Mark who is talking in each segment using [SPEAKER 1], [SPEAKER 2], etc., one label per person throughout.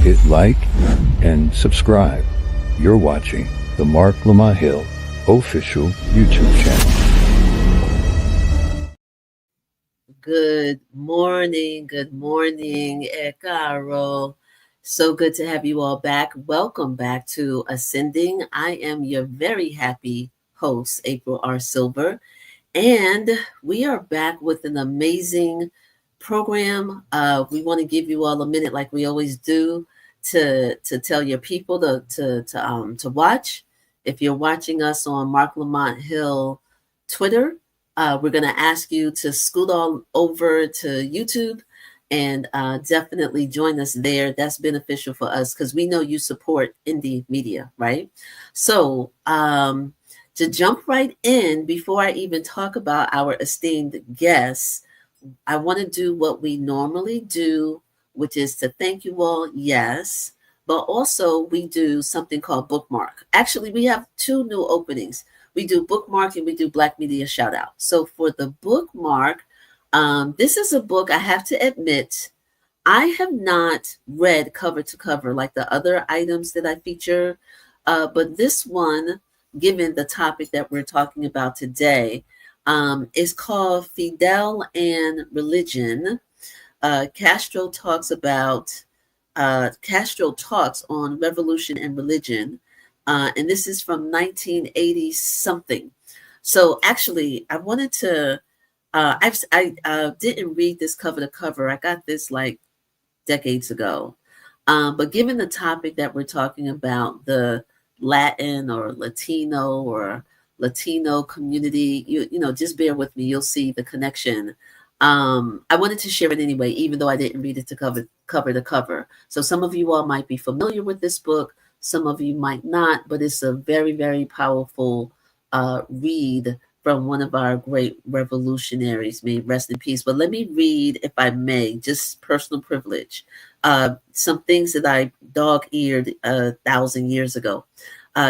[SPEAKER 1] hit like and subscribe. You're watching the Marc Lamont Hill official YouTube channel.
[SPEAKER 2] Good morning, Caro. So good to have you all back. Welcome back to Ascending. I am your very happy host, April R. Silver, and we are back with an amazing program. We want to give you all a minute, like we always do, to tell your people to watch. If you're watching us on Marc Lamont Hill Twitter, we're going to ask you to scoot on over to YouTube and definitely join us there. That's beneficial for us because we know you support indie media, right? So to jump right in, before I even talk about our esteemed guests, I want to do what we normally do, which is to thank you all, yes, but also we do something called Bookmark. Actually, we have two new openings. We do Bookmark and we do Black Media Shoutout. So for the Bookmark, this is a book, I have to admit, I have not read cover to cover like the other items that I feature, but this one, given the topic that we're talking about today, is called Fidel and Religion. Castro talks on revolution and religion. And this is from 1980 something. So actually, I wanted to, I didn't read this cover to cover. I got this like decades ago. But given the topic that we're talking about, the Latin or Latino community, you know, just bear with me. You'll see the connection. I wanted to share it anyway, even though I didn't read it to cover to cover. So some of you all might be familiar with this book. Some of you might not, but it's a very, very powerful read from one of our great revolutionaries. May rest in peace. But let me read, if I may, just personal privilege, some things that I dog-eared 1,000 years ago.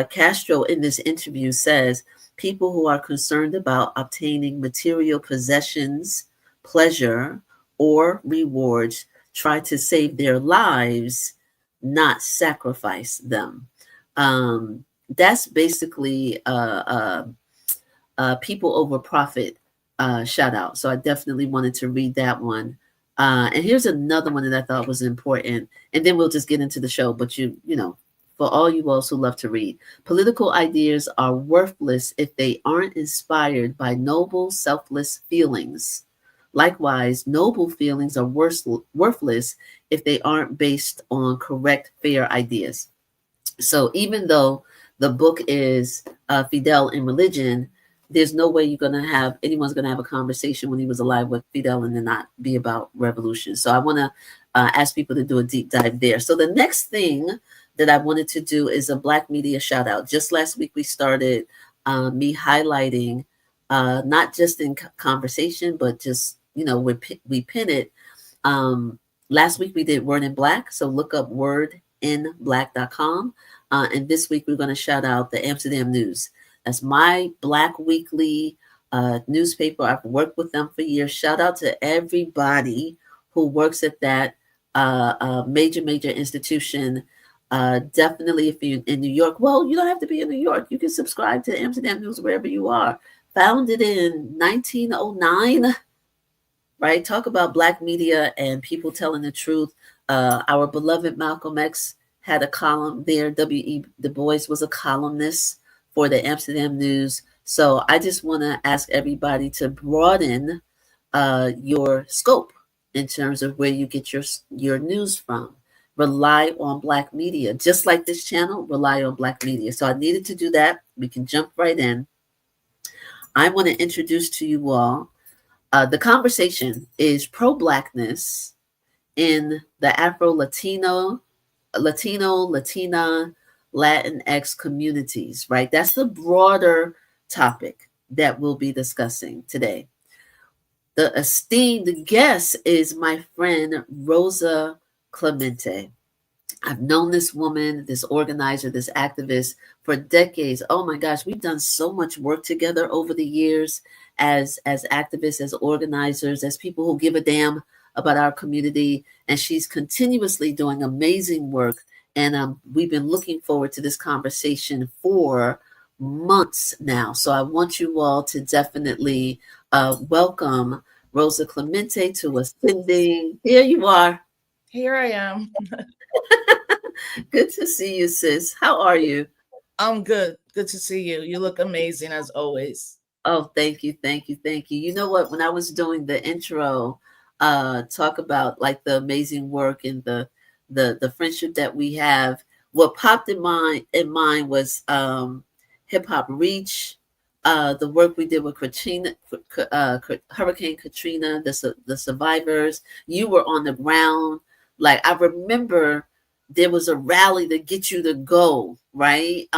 [SPEAKER 2] Castro in this interview says, people who are concerned about obtaining material possessions, pleasure, or rewards try to save their lives, not sacrifice them. That's basically people over profit shout out. So I definitely wanted to read that one. And here's another one that I thought was important. And then we'll just get into the show. But you know, for all you all who love to read, political ideas are worthless if they aren't inspired by noble, selfless feelings. Likewise, noble feelings are worthless if they aren't based on correct, fair ideas. So even though the book is Fidel and Religion, there's no way anyone's going to have a conversation when he was alive with Fidel and then not be about revolution. So I want to ask people to do a deep dive there. So the next thing that I wanted to do is a Black Media shout out. Just last week, we started me highlighting, not just in conversation, but just, you know, we pin it. Last week we did Word in Black. So look up wordinblack.com. And this week we're going to shout out the Amsterdam News. That's my Black weekly newspaper. I've worked with them for years. Shout out to everybody who works at that major institution. Definitely if you're in New York, well, you don't have to be in New York. You can subscribe to the Amsterdam News wherever you are. Founded in 1909. Right? Talk about Black media and people telling the truth. Our beloved Malcolm X had a column there. W.E. Du Bois was a columnist for the Amsterdam News. So I just want to ask everybody to broaden your scope in terms of where you get your news from. Rely on Black media. Just like this channel, rely on Black media. So I needed to do that. We can jump right in. I want to introduce to you all, the conversation is pro-Blackness in the Afro-Latino, Latina, Latinx communities, right? That's the broader topic that we'll be discussing today. The esteemed guest is my friend, Rosa Clemente. I've known this woman, this organizer, this activist for decades. Oh my gosh, we've done so much work together over the years as activists, as organizers, as people who give a damn about our community, and she's continuously doing amazing work. And we've been looking forward to this conversation for months now. So I want you all to definitely welcome Rosa Clemente to Ascending. Here you are.
[SPEAKER 3] Here I am.
[SPEAKER 2] Good to see you, sis. How are you?
[SPEAKER 3] I'm good. Good to see you. You look amazing as always.
[SPEAKER 2] Oh, thank you, thank you, thank you. You know what? When I was doing the intro, talk about like the amazing work and the friendship that we have. What popped in mind was Hip Hop Reach, the work we did with Katrina, Hurricane Katrina, the survivors. You were on the ground. Like I remember there was a rally to get you to go, right?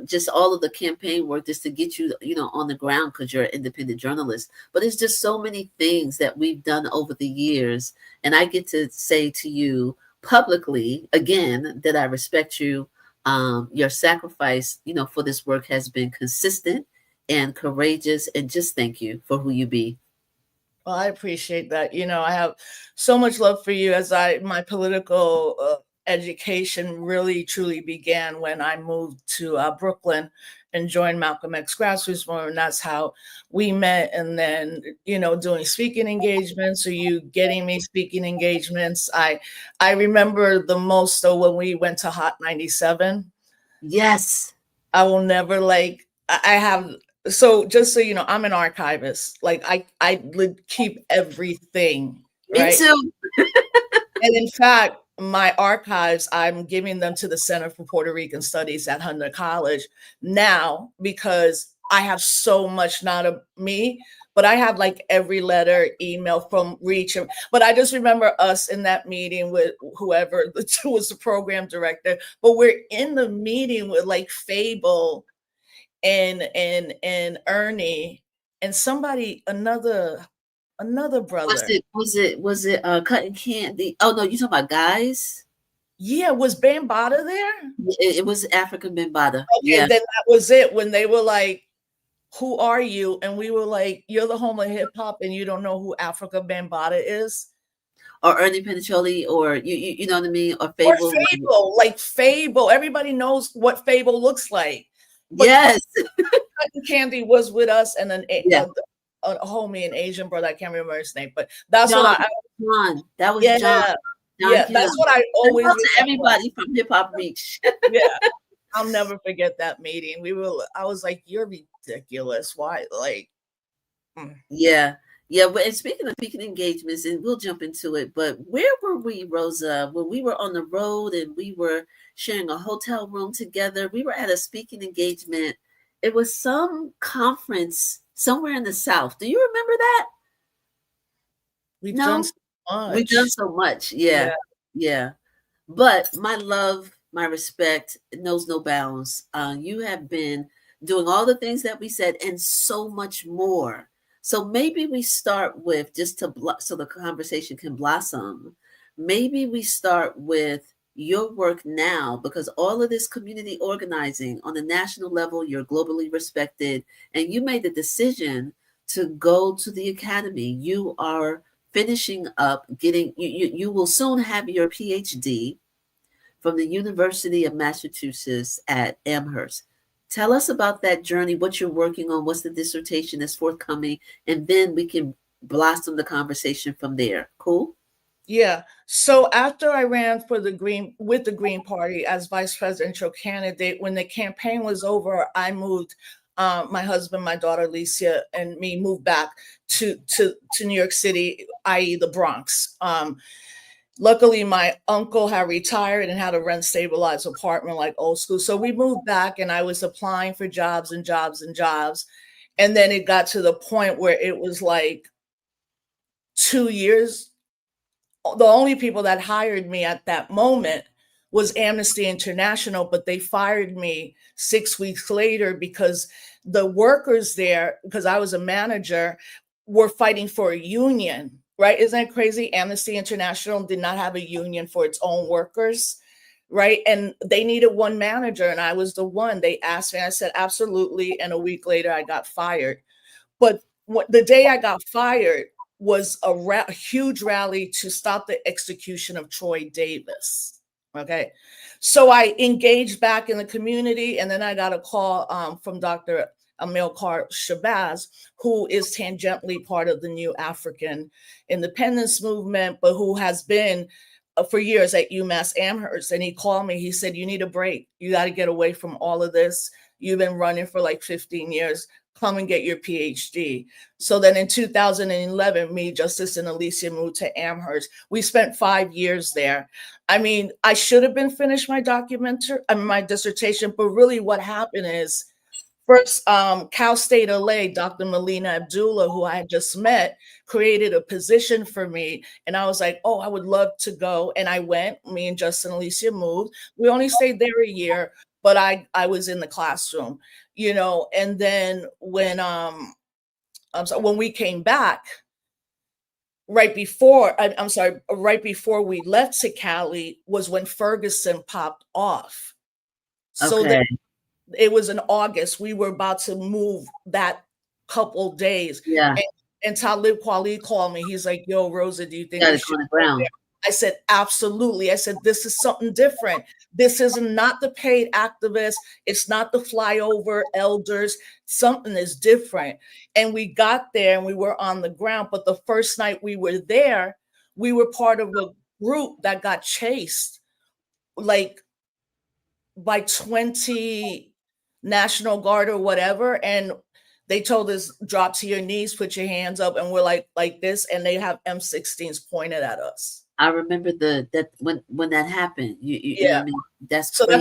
[SPEAKER 2] Just all of the campaign work just to get you, on the ground because you're an independent journalist. But it's just so many things that we've done over the years. And I get to say to you publicly again that I respect you. Your sacrifice, for this work has been consistent and courageous. And just thank you for who you be.
[SPEAKER 3] Well, I appreciate that. I have so much love for you as my political education really truly began when I moved to Brooklyn and joined Malcolm X grassroots movement. And that's how we met. And then, doing speaking engagements, or you getting me speaking engagements. I remember the most though when we went to Hot 97.
[SPEAKER 2] Yes.
[SPEAKER 3] I will never I have. So just so you know, I'm an archivist. Like I keep everything.
[SPEAKER 2] Me too.
[SPEAKER 3] And in fact, my archives, I'm giving them to the Center for Puerto Rican Studies at Hunter College now because I have so much, not of me, but I have like every letter, email from Reach. But I just remember us in that meeting with whoever was the program director. But we're in the meeting with like Fable and Ernie and somebody, another brother.
[SPEAKER 2] Was it Cutting Candy? Oh no, you talking about guys?
[SPEAKER 3] Yeah, was Bambaataa there?
[SPEAKER 2] It was African Bambaataa.
[SPEAKER 3] Okay,
[SPEAKER 2] Yeah.
[SPEAKER 3] then that was it when they were like, "Who are you?" And we were like, "You're the home of hip hop, and you don't know who Africa Bambaataa is."
[SPEAKER 2] Or Ernie Pincholi, or you know what I mean, or Fable.
[SPEAKER 3] Or Fable, like Fable. Everybody knows what Fable looks like. But
[SPEAKER 2] yes.
[SPEAKER 3] Cotton Candy was with us, and then a homie, an Asian brother. I can't remember his name, but that's
[SPEAKER 2] John,
[SPEAKER 3] what
[SPEAKER 2] John. That was John. John
[SPEAKER 3] that's what I always
[SPEAKER 2] to everybody from Hip Hop Reach.
[SPEAKER 3] Yeah, I'll never forget that meeting. I was like, "You're ridiculous. Why?" Like,
[SPEAKER 2] yeah. But and speaking of speaking engagements, and we'll jump into it. But where were we, Rosa, when we were on the road and we were sharing a hotel room together? We were at a speaking engagement. It was some conference somewhere in the South. Do you remember that?
[SPEAKER 3] We've done so much.
[SPEAKER 2] We've done so much. Yeah. But my love, my respect knows no bounds. You have been doing all the things that we said and so much more. So maybe we start with so the conversation can blossom. Maybe we start with your work now, because all of this community organizing on the national level, you're globally respected, and you made the decision to go to the academy. You are finishing up you will soon have your PhD from the University of Massachusetts at Amherst. Tell us about that journey, what you're working on, what's the dissertation that's forthcoming, and then we can blossom the conversation from there. Cool?
[SPEAKER 3] Yeah. So after I ran with the Green Party as vice presidential candidate, when the campaign was over, I moved. My husband, my daughter Alicia, and me moved back to New York City, i.e. the Bronx. Luckily, my uncle had retired and had a rent stabilized apartment like old school. So we moved back, and I was applying for jobs and jobs and jobs. And then it got to the point where it was like 2 years. The only people that hired me at that moment was Amnesty International, but they fired me 6 weeks later because the workers there, because I was a manager, were fighting for a union. Right? Isn't that crazy? Amnesty International did not have a union for its own workers, right? And they needed one manager, and I was the one. They asked me, I said, absolutely. And a week later, I got fired. But the day I got fired, was a huge rally to stop the execution of Troy Davis. Okay. So I engaged back in the community, and then I got a call from Dr. Amilcar Shabazz, who is tangentially part of the new African independence movement, but who has been for years at UMass Amherst. And he called me, he said, you need a break. You got to get away from all of this. You've been running for like 15 years. Come and get your PhD. So then in 2011, me, Justice, and Alicia moved to Amherst. We spent 5 years there. I mean, I should have been finished my my dissertation, but really what happened is, first, Cal State LA, Dr. Melina Abdullah, who I had just met, created a position for me. And I was like, oh, I would love to go. And I went, me and Justin and Alicia moved. We only stayed there a year, but I was in the classroom, you know. And then when we came back, right before we left to Cali was when Ferguson popped off. So
[SPEAKER 2] Okay.
[SPEAKER 3] it was in August. We were about to move that couple days.
[SPEAKER 2] Yeah.
[SPEAKER 3] And Talib Kweli called me. He's like, yo, Rosa, do you think
[SPEAKER 2] Got
[SPEAKER 3] we
[SPEAKER 2] it
[SPEAKER 3] should
[SPEAKER 2] on the
[SPEAKER 3] go
[SPEAKER 2] ground.
[SPEAKER 3] there? I said, absolutely. I said, this is something different. This is not the paid activists. It's not the flyover elders. Something is different. And we got there and we were on the ground. But the first night we were there, we were part of a group that got chased like by 20 National Guard or whatever. And they told us, drop to your knees, put your hands up. And we're like this. And they have M16s pointed at us.
[SPEAKER 2] I remember that when that happened. You know what I mean? That's
[SPEAKER 3] so
[SPEAKER 2] crazy.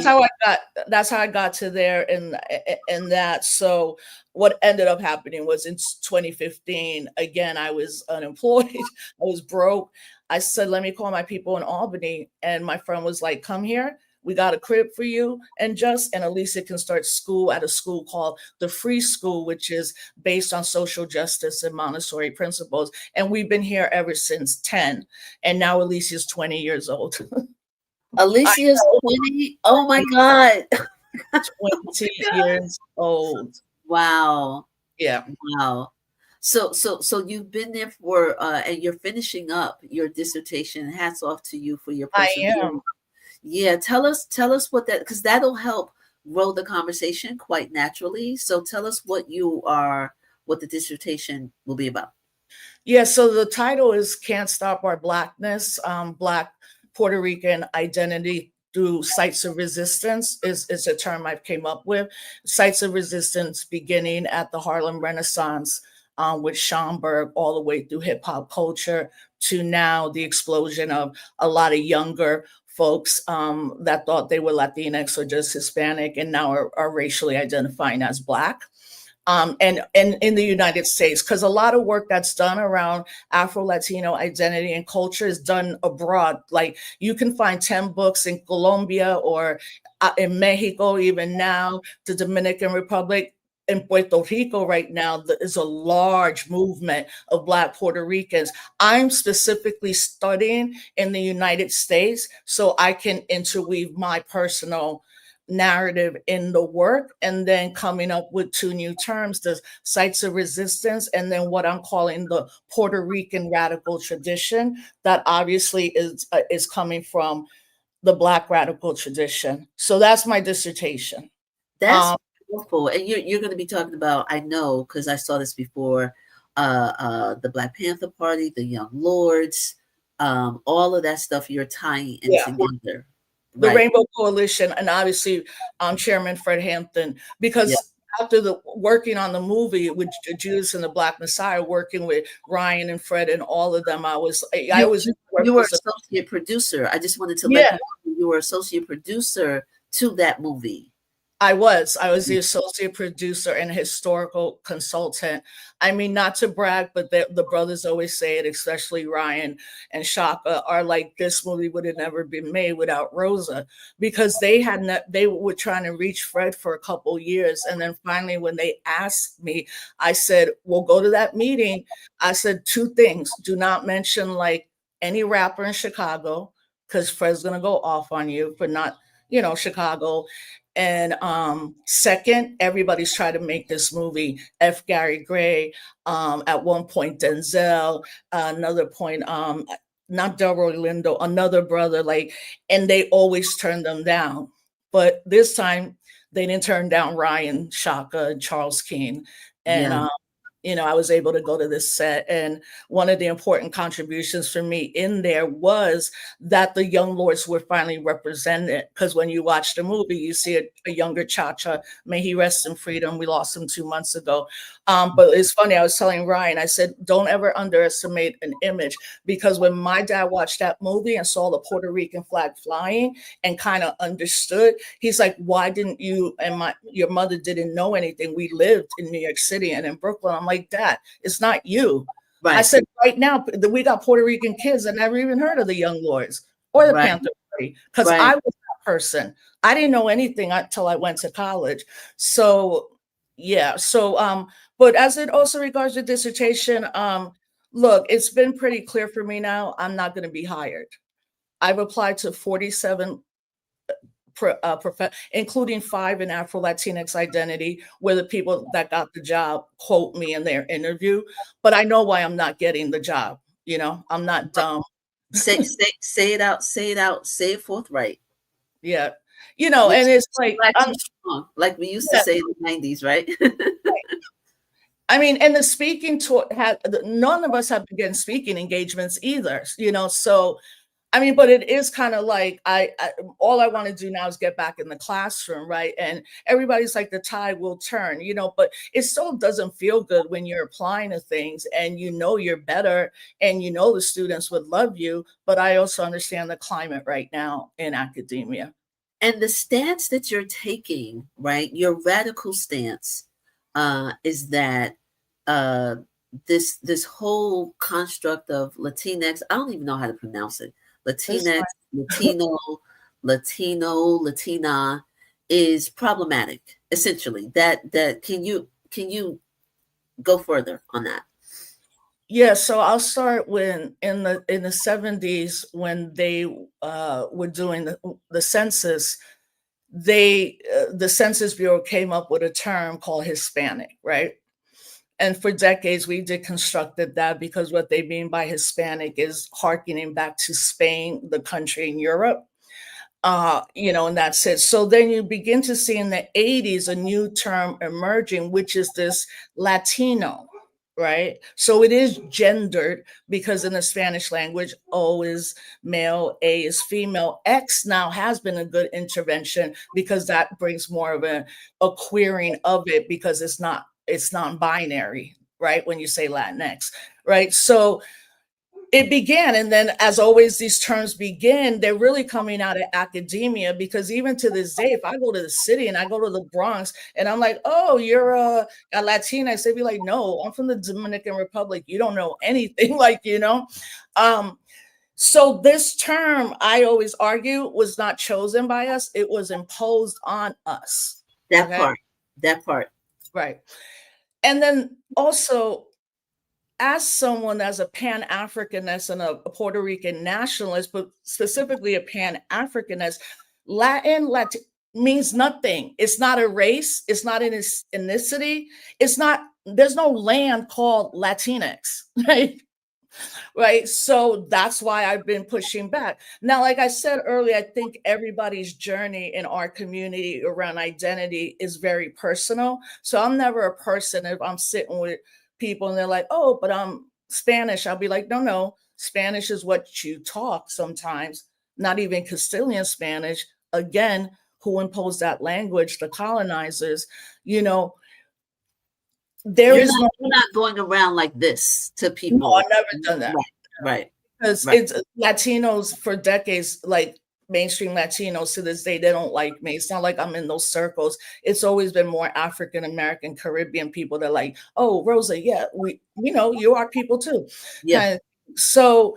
[SPEAKER 3] that's how I got to there and that. So what ended up happening was in 2015, again, I was unemployed. I was broke. I said, let me call my people in Albany. And my friend was like, come here. We got a crib for you and Alicia can start school at a school called the Free School, which is based on social justice and Montessori principles. And we've been here ever since 10. And now Alicia's 20 years old.
[SPEAKER 2] Alicia's 20? Oh my God.
[SPEAKER 3] 20 years old.
[SPEAKER 2] Wow.
[SPEAKER 3] Yeah.
[SPEAKER 2] Wow. So you've been there for and you're finishing up your dissertation. Hats off to you for your perseverance.
[SPEAKER 3] I am.
[SPEAKER 2] Yeah, tell us what that, because that'll help grow the conversation quite naturally. So tell us what the dissertation will be about.
[SPEAKER 3] Yeah, so the title is Can't Stop Our Blackness, Black Puerto Rican Identity Through Sites of Resistance is a term I've came up with. Sites of resistance beginning at the Harlem Renaissance with Schomburg all the way through hip hop culture to now the explosion of a lot of younger folks that thought they were Latinx or just Hispanic and now are racially identifying as Black. And in the United States, because a lot of work that's done around Afro-Latino identity and culture is done abroad. Like you can find 10 books in Colombia or in Mexico, even now, the Dominican Republic. In Puerto Rico right now, there is a large movement of Black Puerto Ricans. I'm specifically studying in the United States so I can interweave my personal narrative in the work and then coming up with two new terms, the sites of resistance and then what I'm calling the Puerto Rican radical tradition that obviously is coming from the Black radical tradition. So that's my dissertation.
[SPEAKER 2] That's beautiful. And you're going to be talking about, I know, because I saw this before, the Black Panther Party, the Young Lords, all of that stuff you're tying in together.
[SPEAKER 3] The Rainbow Coalition, and obviously Chairman Fred Hampton, because after working on the movie with Judas and the Black Messiah, working with Ryan and Fred and all of them, you
[SPEAKER 2] were associate producer. I just wanted to let you know you were associate producer to that movie.
[SPEAKER 3] I was the associate producer and historical consultant. I mean, not to brag, but the brothers always say it, especially Ryan and Shaka, are like, this movie would have never been made without Rosa, because they were trying to reach Fred for a couple years. And then finally, when they asked me, I said, well, go to that meeting. I said two things. Do not mention like any rapper in Chicago, because Fred's going to go off on you for not Chicago. And second, everybody's trying to make this movie. F. Gary Gray, at one point Denzel, another point, not Delroy Lindo, another brother, and they always turn them down. But this time they didn't turn down Ryan, Shaka, and Charles King. And
[SPEAKER 2] Yeah.
[SPEAKER 3] I was able to go to this set. And one of the important contributions for me in there was that the young lords were finally represented. Because when you watch the movie, you see a younger Cha-Cha. May he rest in freedom. We lost him 2 months ago. But it's funny, I was telling Ryan, I said, don't ever underestimate an image. Because when my dad watched that movie and saw the Puerto Rican flag flying and kind of understood, he's like, why didn't you and your mother didn't know anything? We lived in New York City and in Brooklyn. I'm like, Dad, it's not you.
[SPEAKER 2] Right.
[SPEAKER 3] I said, right now, we got Puerto Rican kids that never even heard of the Young Lords or the Panther Party, because I was that person. I didn't know anything until I went to college. So, yeah. So, but as it also regards the dissertation, look, it's been pretty clear for me now, I'm not going to be hired. I've applied to 47 including 5 in Afro-Latinx identity, where the people that got the job quote me in their interview. But I know why I'm not getting the job. I'm not dumb.
[SPEAKER 2] Say it out, say it forthright.
[SPEAKER 3] Yeah. And it's
[SPEAKER 2] like we used to say in the 90s, right?
[SPEAKER 3] I mean, and the speaking tour none of us have been getting speaking engagements either, so I mean, but it is kind of like all I want to do now is get back in the classroom, right? And everybody's like, the tide will turn, but it still doesn't feel good when you're applying to things and you're better and the students would love you. But I also understand the climate right now in academia.
[SPEAKER 2] And the stance that you're taking, right? Your radical stance is that this whole construct of Latinx, I don't even know how to pronounce it. Latinx, Latino, Latina is problematic, essentially. That can you go further on that?
[SPEAKER 3] Yeah, so I'll start when in the 70s, when they were doing the census, the Census Bureau came up with a term called Hispanic, right? And for decades, we deconstructed that, because what they mean by Hispanic is harkening back to Spain, the country in Europe, and that's it. So then you begin to see in the 80s a new term emerging, which is this Latino, right? So it is gendered, because in the Spanish language, O is male, A is female. X now has been a good intervention, because that brings more of a queering of it, because it's non-binary, right? When you say Latinx, right? So it began, and then as always, these terms begin, they're really coming out of academia, because even to this day, if I go to the city and I go to the Bronx and I'm like, oh, you're a Latinx, they'd be like, no, I'm from the Dominican Republic. You don't know anything, So this term, I always argue, was not chosen by us. It was imposed on us.
[SPEAKER 2] That part.
[SPEAKER 3] Right. And then also, as someone as a Pan-Africanist and a Puerto Rican nationalist, but specifically a Pan-Africanist, Latin means nothing. It's not a race. It's not an ethnicity. There's no land called Latinx, right? Right. So that's why I've been pushing back. Now, like I said earlier, I think everybody's journey in our community around identity is very personal. So I'm never a person, if I'm sitting with people and they're like, oh, but I'm Spanish, I'll be like, no, Spanish is what you talk sometimes, not even Castilian Spanish. Again, who imposed that language? The colonizers, You're
[SPEAKER 2] not going around like this to people.
[SPEAKER 3] No, I've never done that.
[SPEAKER 2] Right.
[SPEAKER 3] Because it's Latinos for decades, like mainstream Latinos to this day, they don't like me. It's not like I'm in those circles. It's always been more African American, Caribbean people that are like, oh, Rosa, yeah, you are people too.
[SPEAKER 2] Yeah.
[SPEAKER 3] So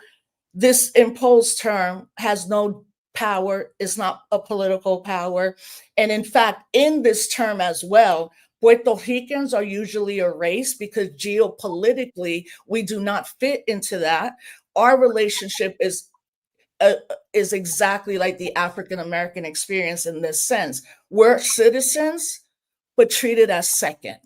[SPEAKER 3] this imposed term has no power. It's not a political power. And in fact, in this term as well, Puerto Ricans are usually erased, because geopolitically, we do not fit into that. Our relationship is is exactly like the African American experience in this sense. We're citizens, but treated as second,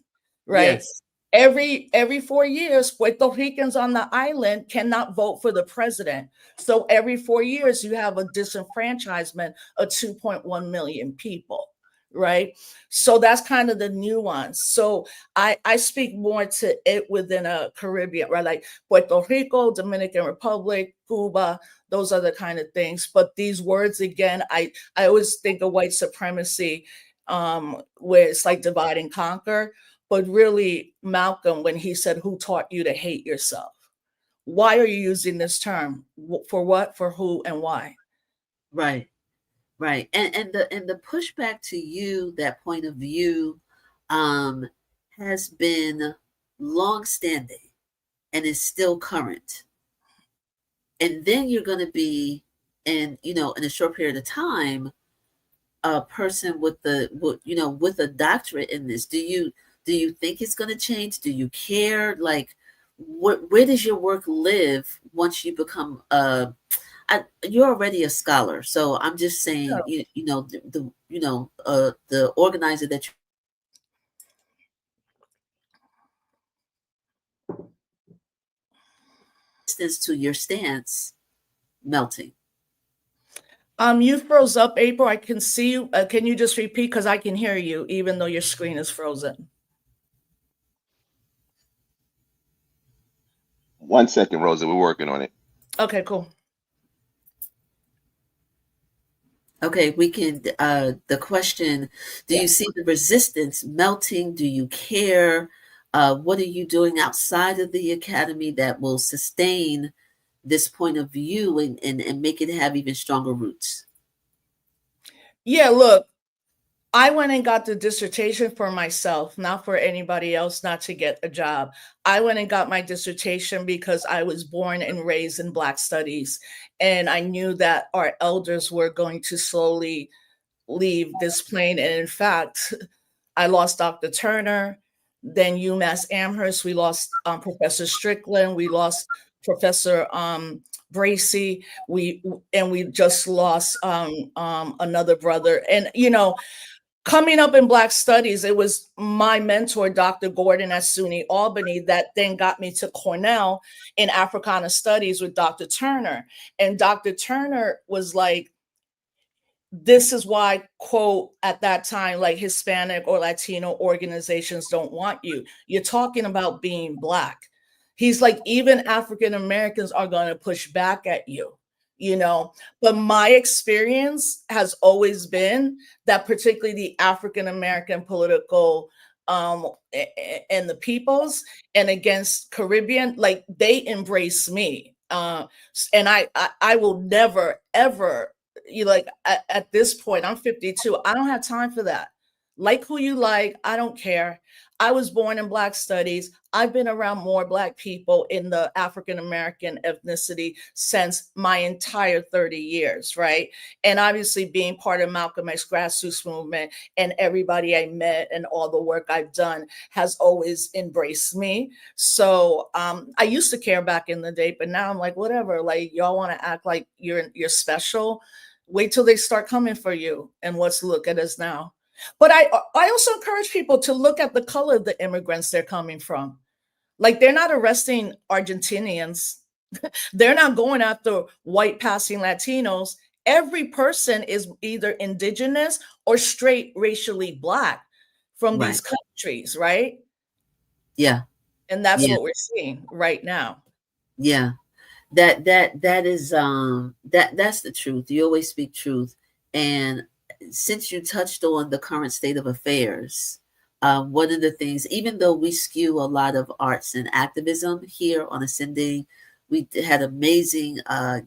[SPEAKER 3] right?
[SPEAKER 2] Yes.
[SPEAKER 3] Every 4 years, Puerto Ricans on the island cannot vote for the president. So every 4 years, you have a disenfranchisement of 2.1 million people, right? So that's kind of the nuance. So I speak more to it within a Caribbean, right? Like Puerto Rico, Dominican Republic, Cuba, those are the kind of things. But these words, again, I always think of white supremacy, where it's like divide and conquer. But really, Malcolm, when he said, "Who taught you to hate yourself?" Why are you using this term? For what, for who, and why?
[SPEAKER 2] Right. Right. And the pushback to you, that point of view, um, has been long-standing and is still current. And then you're going to be, in a short period of time, a person with with a doctorate in this. Do you think it's going to change? Do you care? Like, where does your work live once you become you're already a scholar, so I'm just saying, the organizer that you distance to your stance melting.
[SPEAKER 3] You froze up, April. I can see you. Can you just repeat? Because I can hear you, even though your screen is frozen.
[SPEAKER 4] 1 second, Rosa. We're working on it.
[SPEAKER 3] Okay, cool.
[SPEAKER 2] Okay, we can, the question, do you see the resistance melting? Do you care? What are you doing outside of the academy that will sustain this point of view and make it have even stronger roots?
[SPEAKER 3] Yeah, look, I went and got the dissertation for myself, not for anybody else, not to get a job. I went and got my dissertation because I was born and raised in Black studies. And I knew that our elders were going to slowly leave this plane. And in fact, I lost Dr. Turner, then UMass Amherst, we lost Professor Strickland, we lost Professor Bracy, we just lost another brother. And, coming up in Black studies, it was my mentor, Dr. Gordon at SUNY Albany, that then got me to Cornell in Africana Studies with Dr. Turner. And Dr. Turner was like, this is why, quote, at that time, like Hispanic or Latino organizations don't want you. You're talking about being Black. He's like, even African Americans are going to push back at you. But my experience has always been that particularly the African American political and the peoples and against Caribbean, like they embrace me. And I will never, ever, at this point, I'm 52. I don't have time for that. Like who you like, I don't care. I was born in Black studies. I've been around more Black people in the African American ethnicity since my entire 30 years, right? And obviously being part of Malcolm X grassroots movement and everybody I met and all the work I've done has always embraced me. So I used to care back in the day, but now I'm like, whatever, like y'all want to act like you're special. Wait till they start coming for you. And look at us now. But I also encourage people to look at the color of the immigrants they're coming from. Like they're not arresting Argentinians. They're not going after white passing Latinos. Every person is either indigenous or straight racially Black from these countries, right?
[SPEAKER 2] Yeah.
[SPEAKER 3] And that's what we're seeing right now.
[SPEAKER 2] Yeah. That is that's the truth. You always speak truth. And since you touched on the current state of affairs, one of the things, even though we skew a lot of arts and activism here on Ascending, we had amazing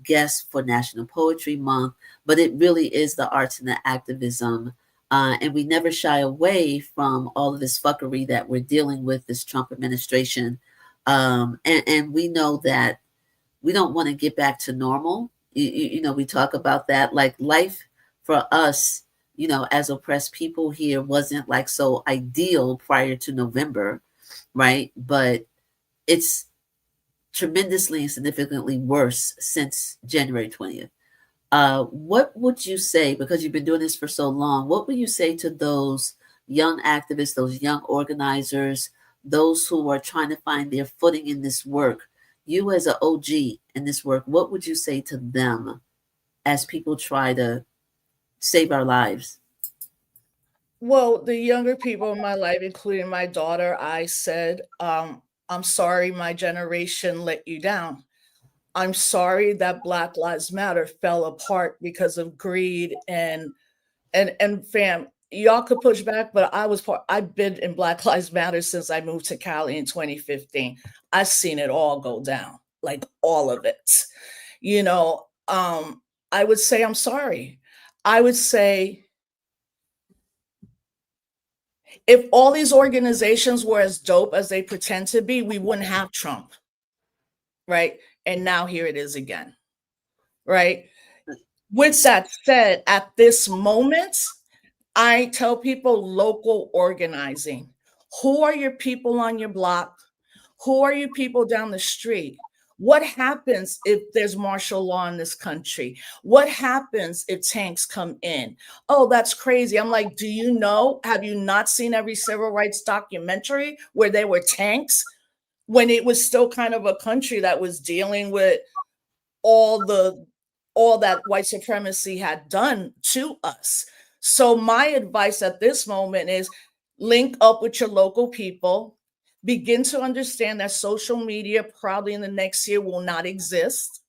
[SPEAKER 2] guests for National Poetry Month, but it really is the arts and the activism. And we never shy away from all of this fuckery that we're dealing with, this Trump administration. And we know that we don't want to get back to normal. We talk about that, like life for us, as oppressed people here wasn't like so ideal prior to November, right? But it's tremendously and significantly worse since January 20th. What would you say, because you've been doing this for so long, what would you say to those young activists, those young organizers, those who are trying to find their footing in this work? You as an OG in this work, what would you say to them as people try to save our lives?
[SPEAKER 3] Well, the younger people in my life, including my daughter, I said, I'm sorry my generation let you down. I'm sorry that Black Lives Matter fell apart because of greed and fam, y'all could push back, but I've been in Black Lives Matter since I moved to Cali in 2015. I've seen it all go down, like all of it. You know, I would say I'm sorry. I would say if all these organizations were as dope as they pretend to be, we wouldn't have Trump, right? And now here it is again, right? With that said, at this moment, I tell people local organizing. Who are your people on your block? Who are your people down the street? What happens if there's martial law in this country? What happens if tanks come in? Oh, that's crazy. I'm like, do you know? Have you not seen every civil rights documentary where there were tanks when it was still kind of a country that was dealing with all that white supremacy had done to us? So my advice at this moment is link up with your local people. Begin to understand that social media probably in the next year will not exist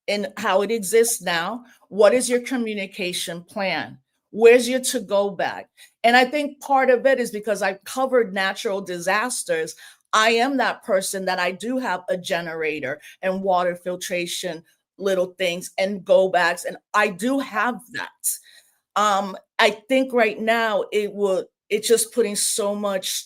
[SPEAKER 3] in how it exists now. What is your communication plan? Where's your to-go bag? And I think part of it is because I've covered natural disasters. I am that person that I do have a generator and water filtration little things and go bags, and I do have that. I think right now it's just putting so much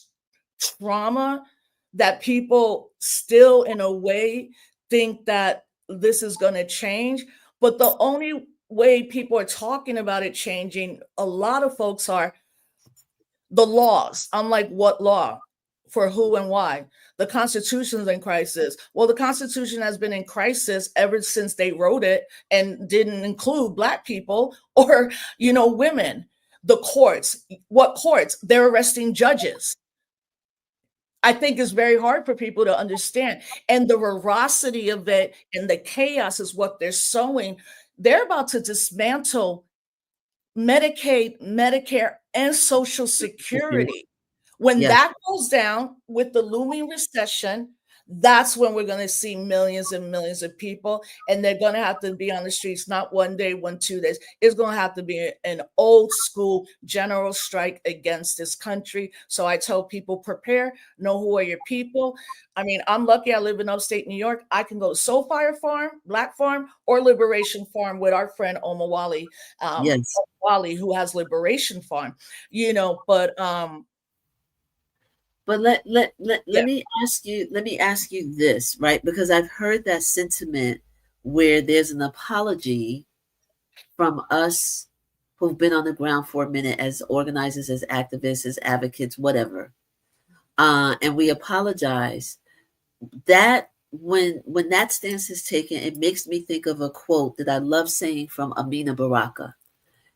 [SPEAKER 3] trauma that people still in a way think that this is going to change, but the only way people are talking about it changing, a lot of folks are the laws. I'm like, what law? For who and why? The Constitution's in crisis. Well, the Constitution has been in crisis ever since they wrote it and didn't include Black people or, women. The courts, what courts? They're arresting judges. I think it's very hard for people to understand. And the veracity of it and the chaos is what they're sowing. They're about to dismantle Medicaid, Medicare, and Social Security. When
[SPEAKER 2] Yes.
[SPEAKER 3] that goes down with the looming recession, that's when we're going to see millions and millions of people, and they're going to have to be on the streets, not 1 day, 2 days. It's going to have to be an old school general strike against this country. So I tell people, prepare, know who are your people. I mean, I'm lucky I live in upstate New York. I can go to Soul Fire Farm, Black Farm, or Liberation Farm with our friend Omawali,
[SPEAKER 2] Yes.
[SPEAKER 3] Wally, who has Liberation Farm,
[SPEAKER 2] But let
[SPEAKER 3] Yeah.
[SPEAKER 2] me ask you this, right? Because I've heard that sentiment where there's an apology from us who've been on the ground for a minute as organizers, as activists, as advocates, whatever. And we apologize. That when that stance is taken, it makes me think of a quote that I love saying from Amina Baraka.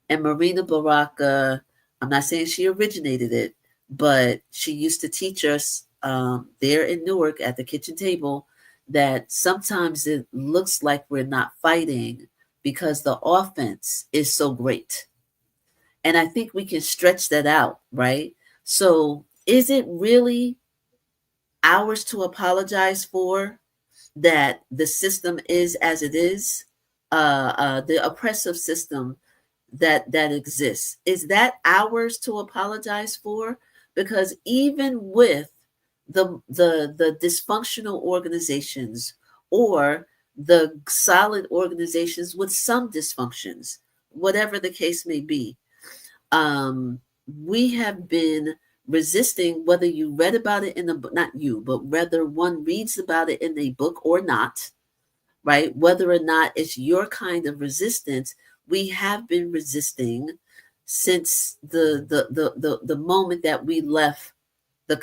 [SPEAKER 2] And Marina Baraka, I'm not saying she originated it, but she used to teach us there in Newark at the kitchen table that sometimes it looks like we're not fighting because the offense is so great. And I think we can stretch that out, right? So is it really ours to apologize for that the system is as it is? The oppressive system that exists, is that ours to apologize for? Because even with the dysfunctional organizations or the solid organizations with some dysfunctions, whatever the case may be, we have been resisting, whether you read about it in the book, not you, but whether one reads about it in a book or not, right? Whether or not it's your kind of resistance, we have been resisting since the moment that we left the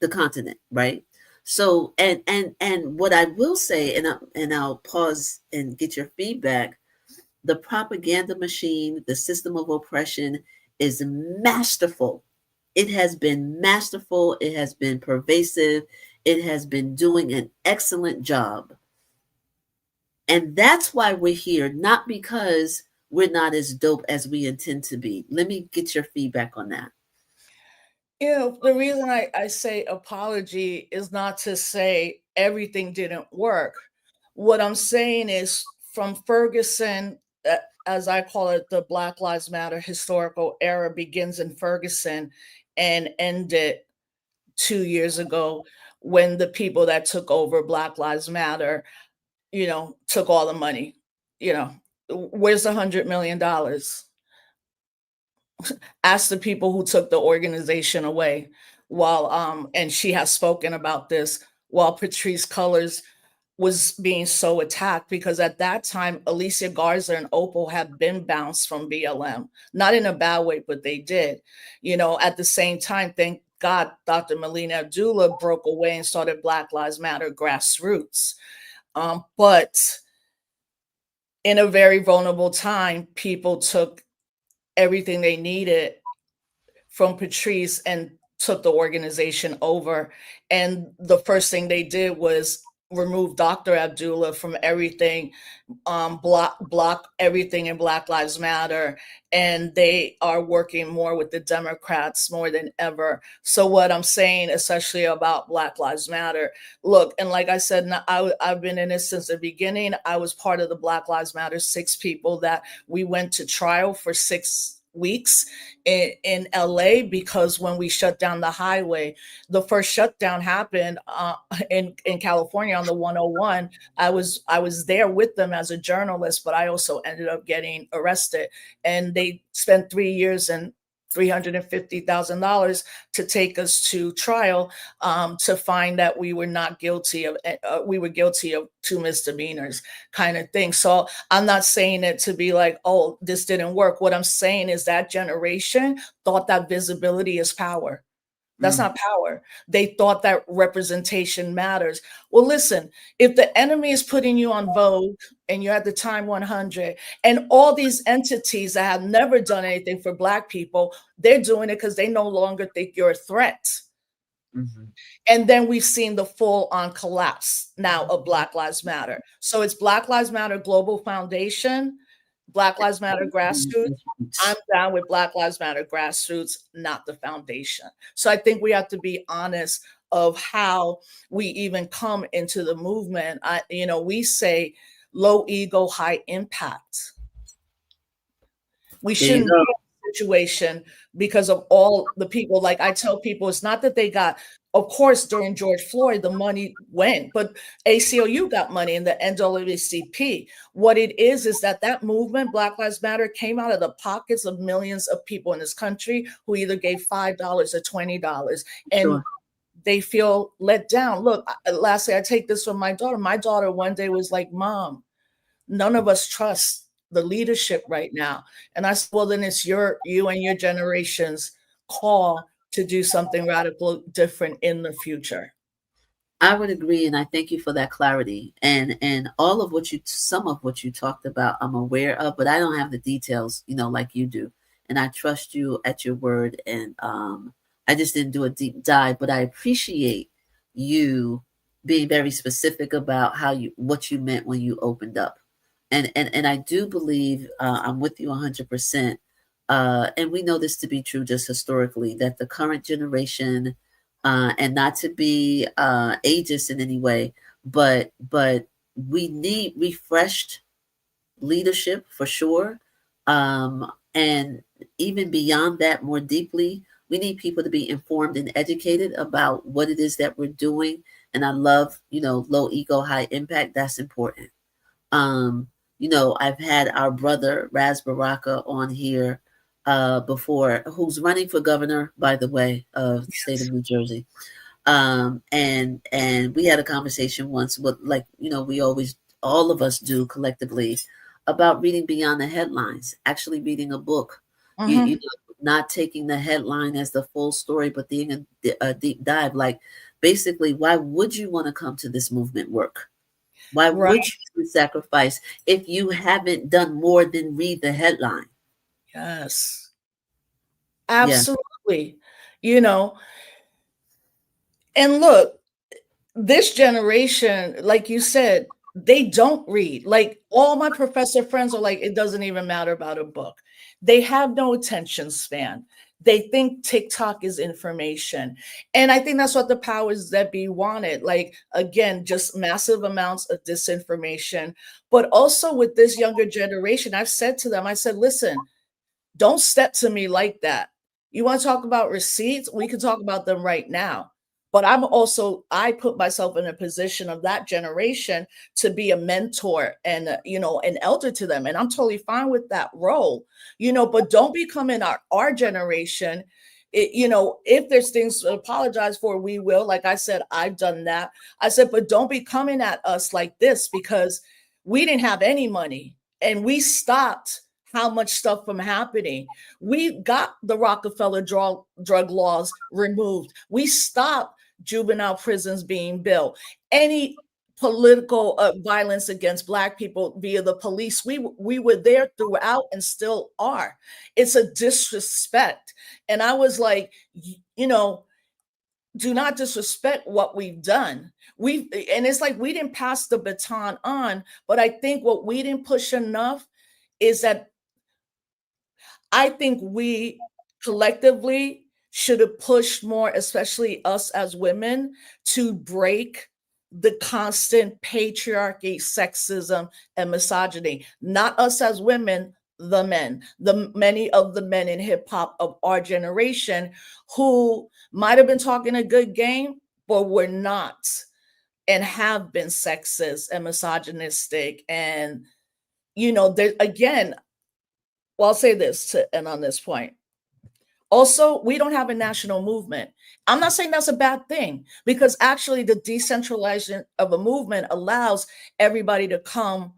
[SPEAKER 2] continent, right? So and what I will say, and I'll pause and get your feedback. the propaganda machine, the system of oppression is masterful. It has been masterful. It has been pervasive. It has been doing an excellent job. And that's why we're here, not because we're not as dope as we intend to be. Let me get your feedback on that.
[SPEAKER 3] The reason I say apology is not to say everything didn't work. What I'm saying is from Ferguson, as I call it, the Black Lives Matter historical era begins in Ferguson and ended 2 years ago when the people that took over Black Lives Matter, took all the money. Where's the $100 million? Ask the people who took the organization away while and she has spoken about this while Patrisse Cullors was being so attacked, because at that time Alicia Garza and Opal had been bounced from BLM, not in a bad way, but they did. At the same time, thank God Dr. Melina Abdullah broke away and started Black Lives Matter grassroots. But in a very vulnerable time, people took everything they needed from Patrisse and took the organization over. And the first thing they did was remove Dr. Abdullah from everything, block everything in Black Lives Matter. And they are working more with the Democrats more than ever. So what I'm saying, especially about Black Lives Matter, look, and like I said, I've been in this since the beginning. I was part of the Black Lives Matter 6 people that we went to trial for 6 weeks in LA, because when we shut down the highway, the first shutdown happened in California on the 101. I was there with them as a journalist, but I also ended up getting arrested, and they spent 3 years and $350,000 to take us to trial, to find that we were not guilty of, we were guilty of 2 misdemeanors kind of thing. So I'm not saying it to be like, oh, this didn't work. What I'm saying is that generation thought that visibility is power. That's not power. They thought that representation matters. Well, listen, if the enemy is putting you on Vogue and you're at the Time 100 and all these entities that have never done anything for Black people, they're doing it because they no longer think you're a threat. And then we've seen the full-on collapse now of Black Lives Matter. So it's Black Lives Matter Global Foundation, Black Lives Matter Grassroots. I'm down with Black Lives Matter Grassroots, not the foundation. So I think we have to be honest of how we even come into the movement. We say low ego, high impact. We shouldn't be in a situation because of all the people. Like I tell people, it's not that they got, of course, during George Floyd, the money went, but ACLU got money in the NAACP. What it is that movement, Black Lives Matter, came out of the pockets of millions of people in this country who either gave $5 or $20. And they feel let down. Look, lastly, I take this from my daughter. My daughter one day was like, Mom, none of us trust the leadership right now. And I said, well, then it's you and your generation's call to do something radical different in the future.
[SPEAKER 2] I would agree, and I thank you for that clarity. And all of some of what you talked about, I'm aware of, but I don't have the details, like you do. And I trust you at your word. And I just didn't do a deep dive, but I appreciate you being very specific about what you meant when you opened up. And I do believe I'm with you 100%. And we know this to be true just historically, that the current generation, and not to be ageist in any way, but we need refreshed leadership for sure. And even beyond that, more deeply, we need people to be informed and educated about what it is that we're doing. And I love, low ego, high impact. That's important. I've had our brother Raz Baraka on here before, who's running for governor, by the way, of the state of New Jersey. And we had a conversation once with, we always, all of us do collectively, about reading beyond the headlines, actually reading a book, not taking the headline as the full story, but being a deep dive. Like, basically, why would you want to come to this movement work? Why
[SPEAKER 3] Right.
[SPEAKER 2] would you sacrifice if you haven't done more than read the headline?
[SPEAKER 3] Yes.
[SPEAKER 2] Yeah.
[SPEAKER 3] Absolutely. You know, and look, this generation, like you said, they don't read. Like all my professor friends are like, it doesn't even matter about a book. They have no attention span. They think TikTok is information. And I think that's what the powers that be wanted. Like, again, just massive amounts of disinformation. But also with this younger generation, I've said to them, I said, listen, don't step to me like that. You want to talk about receipts? We can talk about them right now. But I put myself in a position of that generation to be a mentor and, an elder to them. And I'm totally fine with that role, but don't become in our generation. If there's things to apologize for, we will. Like I said, I've done that. I said, but don't be coming at us like this, because we didn't have any money and we stopped how much stuff from happening. We got the Rockefeller drug laws removed. We stopped juvenile prisons being built. Any political violence against Black people via the police, we were there throughout and still are. It's a disrespect. And I was like, do not disrespect what we've done. And it's like we didn't pass the baton on, but I think what we didn't push enough is that I think we collectively should have pushed more, especially us as women, to break the constant patriarchy, sexism, and misogyny. Not us as women, the men, many of the men in hip hop of our generation who might have been talking a good game, but were not, and have been sexist and misogynistic. And, there again, well, I'll say this to end on this point. Also, we don't have a national movement. I'm not saying that's a bad thing, because actually the decentralization of a movement allows everybody to come.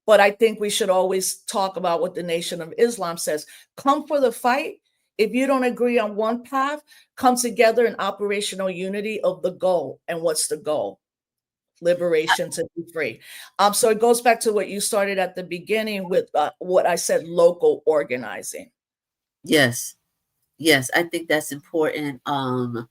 [SPEAKER 3] But I think we should always talk about what the Nation of Islam says. Come for the fight. If you don't agree on one path, come together in operational unity of the goal. And what's the goal? Liberation, to be free. So it goes back to what you started at the beginning with what I said, local organizing.
[SPEAKER 2] Yes. Yes, I think that's important. And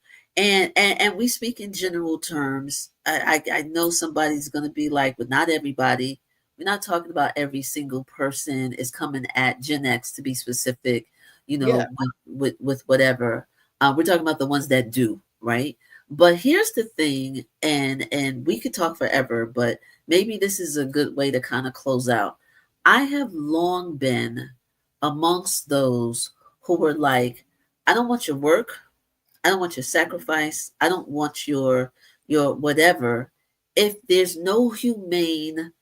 [SPEAKER 2] we speak in general terms. I know somebody's going to be like, but not everybody. We're not talking about every single person is coming at Gen X, to be specific,
[SPEAKER 3] Yeah.
[SPEAKER 2] with whatever. We're talking about the ones that do, right? But here's the thing, and we could talk forever, but maybe this is a good way to kind of close out. I have long been amongst those who were like, I don't want your work. I don't want your sacrifice. I don't want your whatever. If there's no humane,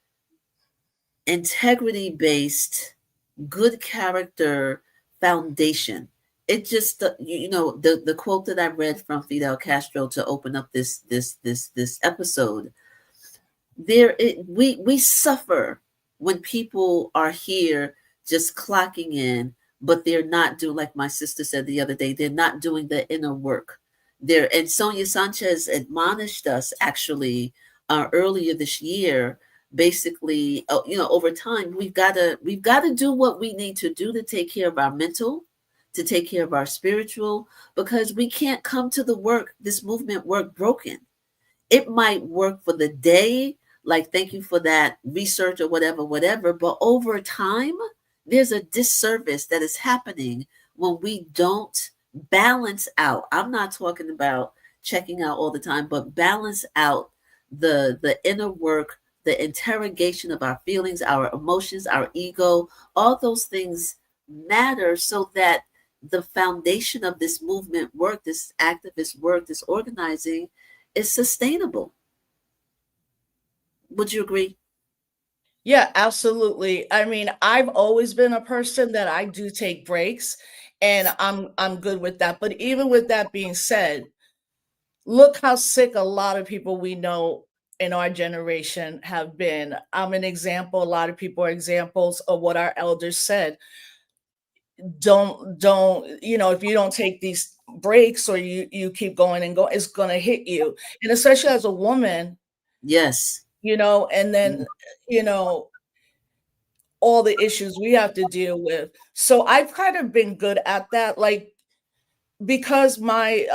[SPEAKER 2] integrity-based, good character foundation, it just the quote that I read from Fidel Castro to open up this episode. We suffer when people are here just clocking in, but they're not doing, like my sister said the other day, they're not doing the inner work. And Sonia Sanchez admonished us actually earlier this year. Basically, over time, we've got to do what we need to do to take care of our mental, to take care of our spiritual, because we can't come to this movement work broken. It might work for the day, like thank you for that research or whatever, but over time, there's a disservice that is happening when we don't balance out. I'm not talking about checking out all the time, but balance out the inner work, the interrogation of our feelings, our emotions, our ego. All those things matter so that the foundation of this movement work, this activist work, this organizing is sustainable. Would you agree?
[SPEAKER 3] Yeah, absolutely. I mean, I've always been a person that I do take breaks, and I'm good with that. But even with that being said, look how sick a lot of people we know in our generation have been. I'm an example. A lot of people are examples of what our elders said. Don't, if you don't take these breaks, or you keep going and going, it's going to hit you. And especially as a woman,
[SPEAKER 2] Yes.
[SPEAKER 3] and then, all the issues we have to deal with. So I've kind of been good at that, like, because my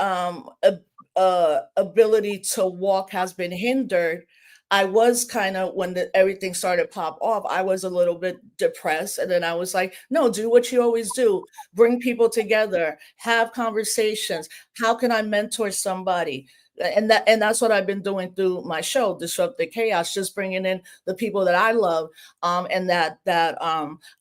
[SPEAKER 3] ability to walk has been hindered. I was kind of, when everything started pop off, I was a little bit depressed, and then I was like, no, do what you always do, bring people together, have conversations. How can I mentor somebody? And that's what I've been doing through my show, Disrupt the Chaos, just bringing in the people that I love, and that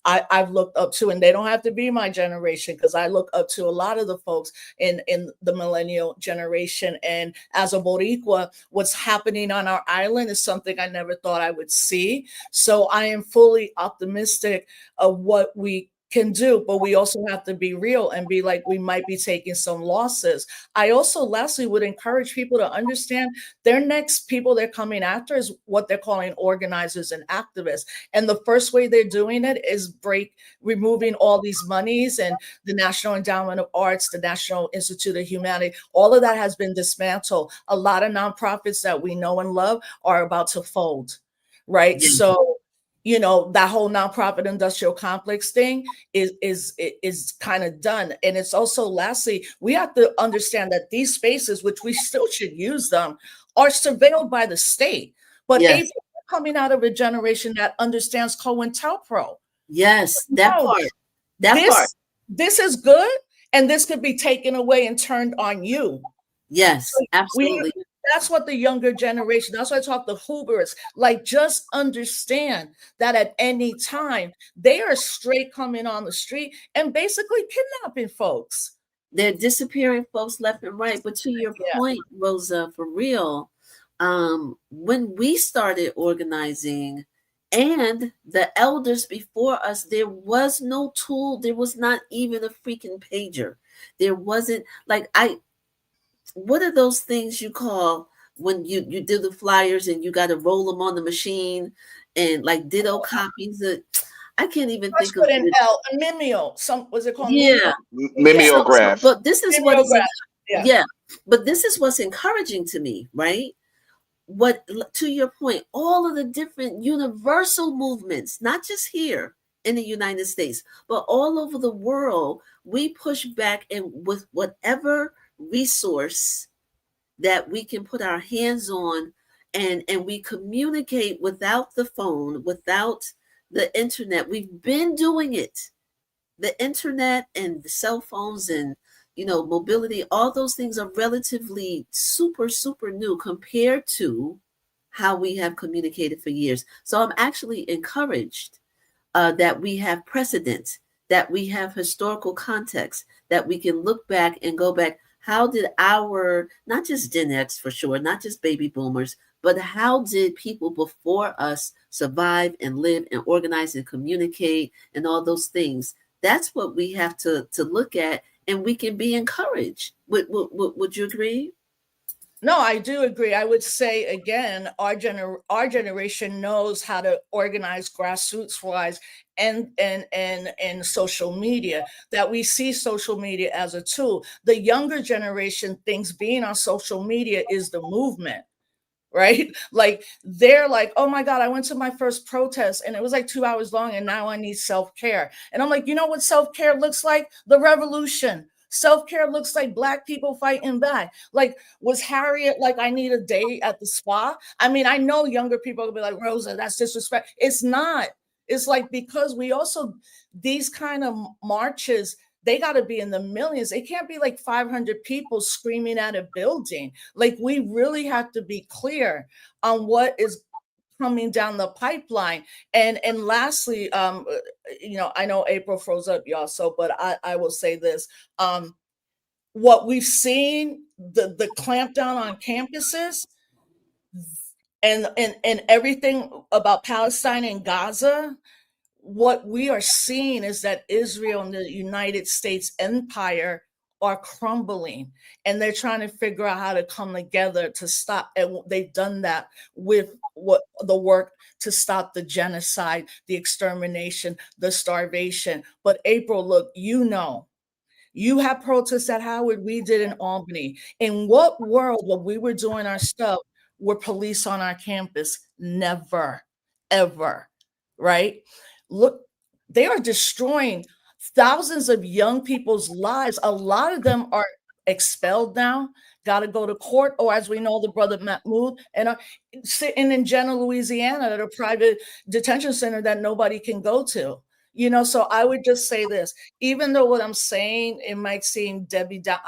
[SPEAKER 3] I've looked up to, and they don't have to be my generation, because I look up to a lot of the folks in the millennial generation. And as a Boricua, what's happening on our island is something I never thought I would see. So I am fully optimistic of what we can do, but we also have to be real and be like, we might be taking some losses. I also lastly would encourage people to understand their next people they're coming after is what they're calling organizers and activists. And the first way they're doing it is removing all these monies, and the National Endowment of Arts, the National Institute of Humanity, all of that has been dismantled. A lot of nonprofits that we know and love are about to fold, right? Yeah. So that whole nonprofit industrial complex thing is kind of done. And it's also, lastly, we have to understand that these spaces, which we still should use them, are surveilled by the state. But yes, coming out of a generation that understands COINTELPRO.
[SPEAKER 2] Yes, that part.
[SPEAKER 3] This is good, and this could be taken away and turned on you.
[SPEAKER 2] Yes, absolutely.
[SPEAKER 3] That's what the younger generation, that's why I talk to Hoobers, like, just understand that at any time, they are straight coming on the street and basically kidnapping folks.
[SPEAKER 2] They're disappearing folks left and right. But to your point, Rosa, for real, when we started organizing, and the elders before us, there was no tool. There was not even a freaking pager. There wasn't, like, what are those things you call when you do the flyers and you got to roll them on the machine, and like ditto copies? I can't even think of it.
[SPEAKER 3] A mimeo. Was it called?
[SPEAKER 2] Yeah,
[SPEAKER 4] mimeograph.
[SPEAKER 2] But this is what is but this is what's encouraging to me, right? What, to your point, all of the different universal movements, not just here in the United States, but all over the world, we push back, and with whatever resource that we can put our hands on, and we communicate without the phone, without the internet. We've been doing it. The internet and the cell phones and mobility, all those things are relatively super new compared to how we have communicated for years. So I'm actually encouraged that we have precedent, that we have historical context, that we can look back and go back. How did our, not just Gen X for sure, not just baby boomers, but how did people before us survive and live and organize and communicate and all those things? That's what we have to look at, and we can be encouraged. Would you agree?
[SPEAKER 3] No, I do agree. I would say, again, our generation knows how to organize grassroots wise and social media, that we see social media as a tool. The younger generation thinks being on social media is the movement, right? Like, they're like, oh my God, I went to my first protest and it was like 2 hours long, and now I need self-care. And I'm like, you know what self-care looks like? The revolution. Self-care looks like Black people fighting back. Like, was Harriet like, I need a day at the spa? I mean, I know younger people will be like, Rosa, that's disrespect. It's not. It's like, because we also, these kind of marches, they got to be in the millions. It can't be like 500 people screaming at a building. Like, we really have to be clear on what is coming down the pipeline. And lastly, I know April froze up, y'all. So, but I will say this: what we've seen, the clampdown on campuses, and everything about Palestine and Gaza. What we are seeing is that Israel and the United States empire are crumbling, and they're trying to figure out how to come together to stop. And they've done that with the work to stop the genocide, the extermination, the starvation. But April, look, you have protests at Howard, we did in Albany. In what world, when we were doing our stuff, were police on our campus? Never, ever, right? Look, they are destroying thousands of young people's lives. A lot of them are expelled now, got to go to court, or as we know, the brother Mahmoud, and are sitting in Jena, Louisiana at a private detention center that nobody can go to. You know, so I would just say this, even though what I'm saying, it might seem Debbie down,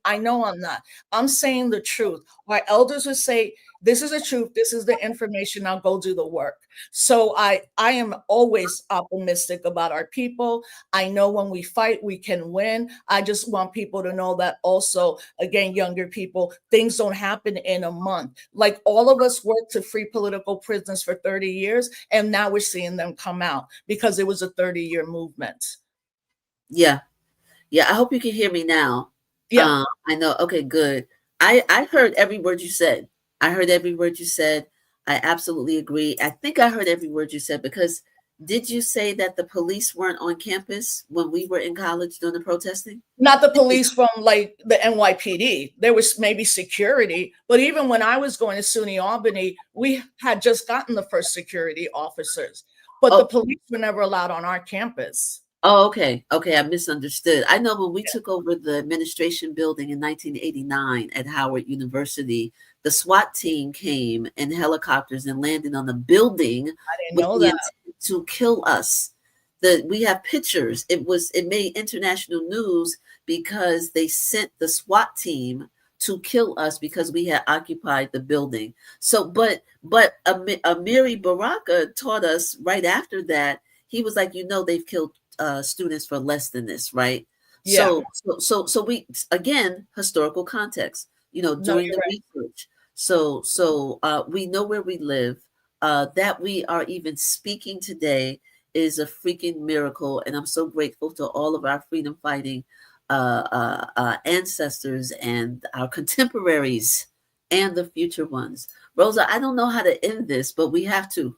[SPEAKER 3] I know I'm not. I'm saying the truth. Our elders would say, this is the truth, this is the information, now go do the work. So I am always optimistic about our people. I know when we fight, we can win. I just want people to know that also, again, younger people, things don't happen in a month. Like, all of us worked to free political prisoners for 30 years, and now we're seeing them come out because it was a 30-year movement.
[SPEAKER 2] Yeah. I hope you can hear me now.
[SPEAKER 3] Yeah.
[SPEAKER 2] I know. Okay, good. I heard every word you said. I heard every word you said. I absolutely agree. I think I heard every word you said, because did you say that the police weren't on campus when we were in college doing the protesting?
[SPEAKER 3] Not the police from like the NYPD. There was maybe security, but even when I was going to SUNY Albany, we had just gotten the first security officers, but the police were never allowed on our campus.
[SPEAKER 2] Oh, okay. I misunderstood. I know when we took over the administration building in 1989 at Howard University, the SWAT team came in helicopters and landed on the building.
[SPEAKER 3] I didn't know that.
[SPEAKER 2] To kill us. We have pictures. It made international news because they sent the SWAT team to kill us because we had occupied the building. So, but Amiri Baraka taught us right after that. He was like, they've killed students for less than this, right?
[SPEAKER 3] Yeah.
[SPEAKER 2] So we, again, historical context, during the research. So we know where we live. That we are even speaking today is a freaking miracle, and I'm so grateful to all of our freedom fighting ancestors and our contemporaries and the future ones. Rosa, I don't know how to end this, but we have to.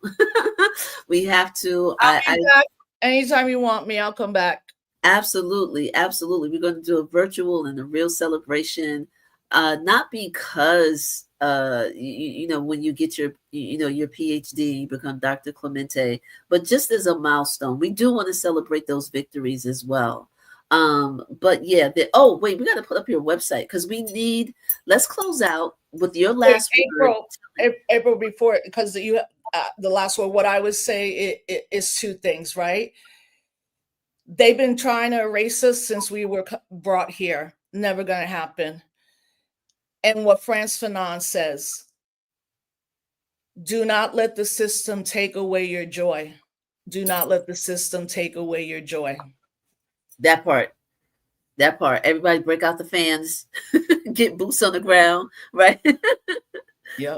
[SPEAKER 2] We have to.
[SPEAKER 3] I'll be back. Anytime you want me, I'll come back.
[SPEAKER 2] Absolutely. We're going to do a virtual and a real celebration, not because when you get your PhD, you become Dr. Clemente, but just as a milestone. We do want to celebrate those victories as well. But yeah, we got to put up your website, because let's close out with your last word.
[SPEAKER 3] April, before, because you the last word, what I would say is two things, right? They've been trying to erase us since we were brought here. Never going to happen. And what Frantz Fanon says, do not let the system take away your joy. Do not let the system take away your joy.
[SPEAKER 2] That part. Everybody break out the fans, get boots on the ground, right?
[SPEAKER 3] Yeah.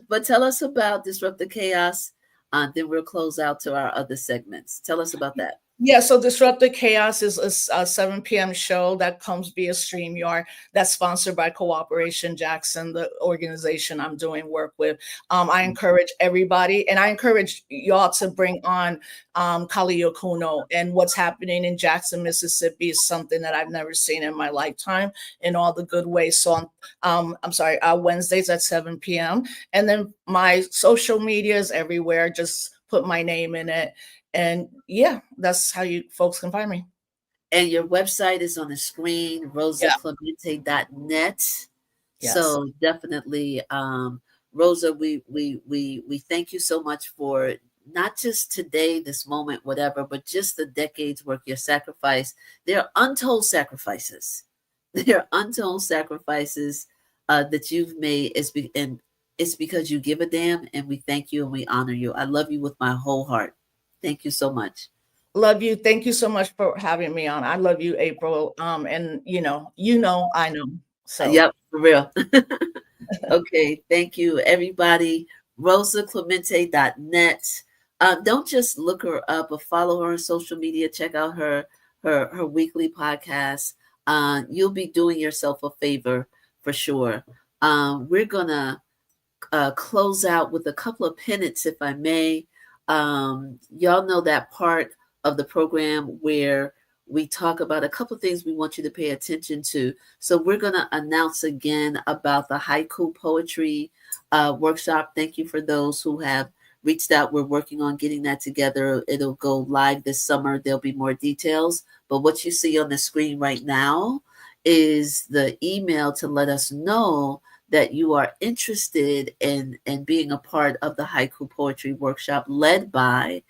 [SPEAKER 2] But tell us about Disrupt the Chaos. Then we'll close out to our other segments. Tell us about that.
[SPEAKER 3] Yeah, so Disrupt the Chaos is a 7 p.m. show that comes via StreamYard, that's sponsored by Cooperation Jackson, the organization I'm doing work with. I encourage everybody, and I encourage y'all to bring on Kali Okuno. And what's happening in Jackson, Mississippi is something that I've never seen in my lifetime in all the good ways. So Wednesdays at 7 p.m. And then my social media is everywhere. Just put my name in it. And yeah, that's how you folks can find me.
[SPEAKER 2] And your website is on the screen, rosaclemente.net. Yes. So definitely, Rosa, we thank you so much for not just today, this moment, whatever, but just the decades worth your sacrifice. There are untold sacrifices. That you've made. It's because you give a damn, and we thank you and we honor you. I love you with my whole heart. Thank you so much.
[SPEAKER 3] Love you. Thank you so much for having me on. I love you, April. And I know. So
[SPEAKER 2] yep, for real. Okay, thank you, everybody. rosaclemente.net. Don't just look her up, or follow her on social media. Check out her weekly podcast. You'll be doing yourself a favor for sure. We're gonna close out with a couple of penance, if I may. Y'all know that part of the program where we talk about a couple of things we want you to pay attention to. So we're going to announce again about the haiku poetry workshop. Thank you for those who have reached out. We're working on getting that together. It'll go live this summer. There'll be more details. But what you see on the screen right now is the email to let us know that you are interested in being a part of the haiku poetry workshop led by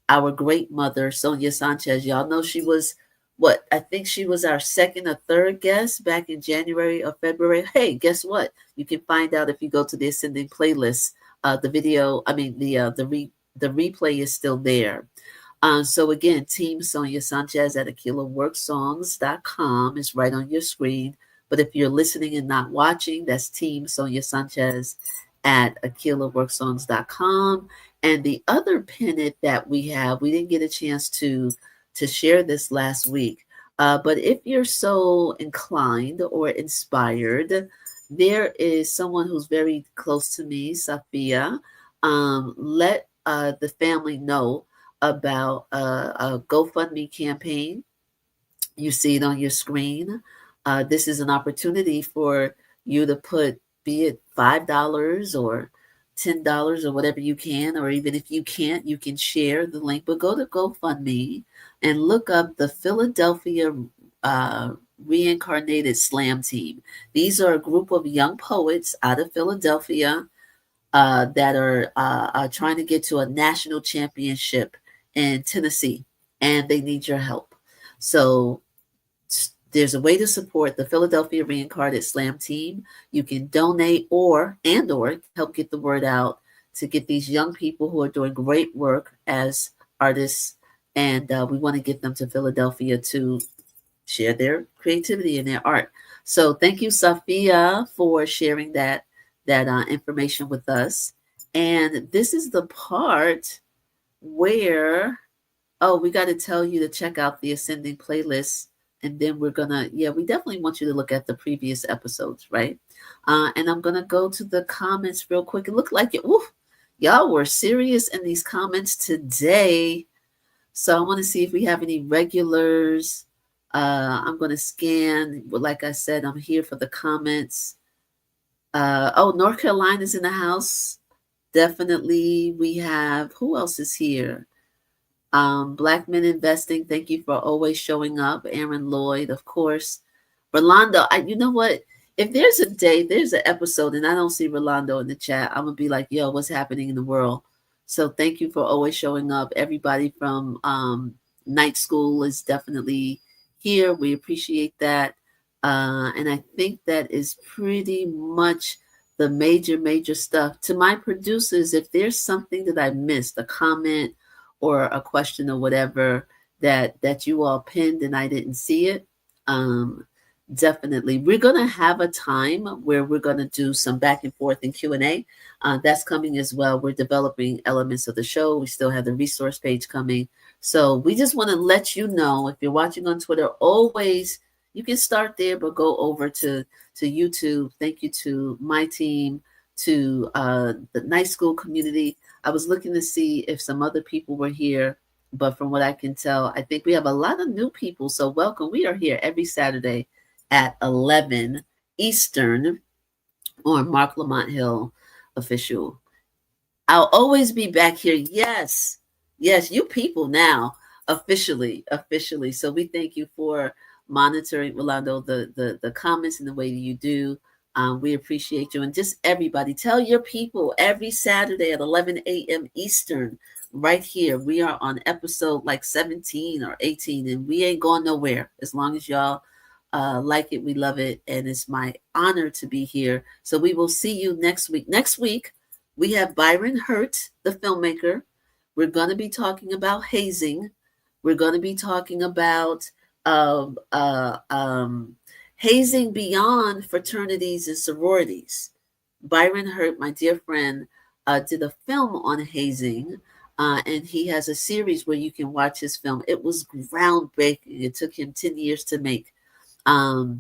[SPEAKER 2] our great mother, Sonia Sanchez. Y'all know she was I think she was our second or third guest back in January or February. Hey, guess what? You can find out if you go to the Ascending playlist. The video, the replay is still there. So again, Team Sonia Sanchez at AquilaWorksSongs.com is right on your screen. But if you're listening and not watching, that's Team Sonia Sanchez at AquilaWorksSongs.com. And the other pennant that we have, we didn't get a chance to share this last week. But if you're so inclined or inspired, there is someone who's very close to me, Safia. Let the family know about a GoFundMe campaign. You see it on your screen. This is an opportunity for you to put, be it $5 or $10 or whatever you can, or even if you can't, you can share the link. But go to GoFundMe and look up the Philadelphia Reincarnated Slam Team. These are a group of young poets out of Philadelphia that are trying to get to a national championship in Tennessee, and they need your help. So there's a way to support the Philadelphia Reincarnated Slam Team. You can donate or help get the word out to get these young people who are doing great work as artists, and we want to get them to Philadelphia to share their creativity and their art. So thank you, Safia, for sharing that information with us. And this is the part where, we got to tell you to check out the Ascending playlist. And then we're going to, we definitely want you to look at the previous episodes, right? And I'm going to go to the comments real quick. It looked like y'all were serious in these comments today. So I want to see if we have any regulars. I'm going to scan. Like I said, I'm here for the comments. North Carolina's in the house. Definitely. We have, who else is here? Black Men Investing, thank you for always showing up. Aaron Lloyd, of course. Rolando, you know what? If there's a day, there's an episode, and I don't see Rolando in the chat, I'm going to be like, yo, what's happening in the world? So thank you for always showing up. Everybody from Night School is definitely here. We appreciate that. And I think that is pretty much the major stuff. To my producers, if there's something that I missed, a comment, or a question or whatever that you all pinned and I didn't see it, definitely. We're going to have a time where we're going to do some back and forth and Q&A. That's coming as well. We're developing elements of the show. We still have the resource page coming. So we just want to let you know, if you're watching on Twitter, always, you can start there, but go over to YouTube. Thank you to my team, to the Night School community. I was looking to see if some other people were here, but from what I can tell, I think we have a lot of new people. So welcome. We are here every Saturday at 11 Eastern on Marc Lamont Hill Official. I'll always be back here. Yes, you people now, officially. So we thank you for monitoring, Rolando, the comments and the way that you do. We appreciate you. And just everybody, tell your people every Saturday at 11 a.m. Eastern, right here. We are on episode like 17 or 18, and we ain't going nowhere. As long as y'all like it, we love it. And it's my honor to be here. So we will see you next week. Next week, we have Byron Hurt, the filmmaker. We're going to be talking about hazing. We're going to be talking about hazing beyond fraternities and sororities. Byron Hurt, my dear friend, did a film on hazing, and he has a series where you can watch his film. It was groundbreaking. It took him 10 years to make.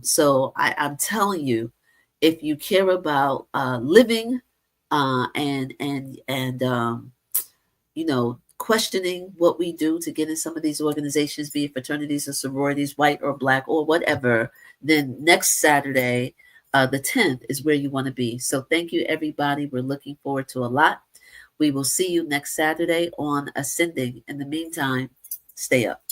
[SPEAKER 2] So I'm telling you, if you care about living and questioning what we do to get in some of these organizations, be it fraternities or sororities, white or black or whatever, then next Saturday, the 10th, is where you want to be. So thank you, everybody. We're looking forward to a lot. We will see you next Saturday on Ascending. In the meantime, stay up.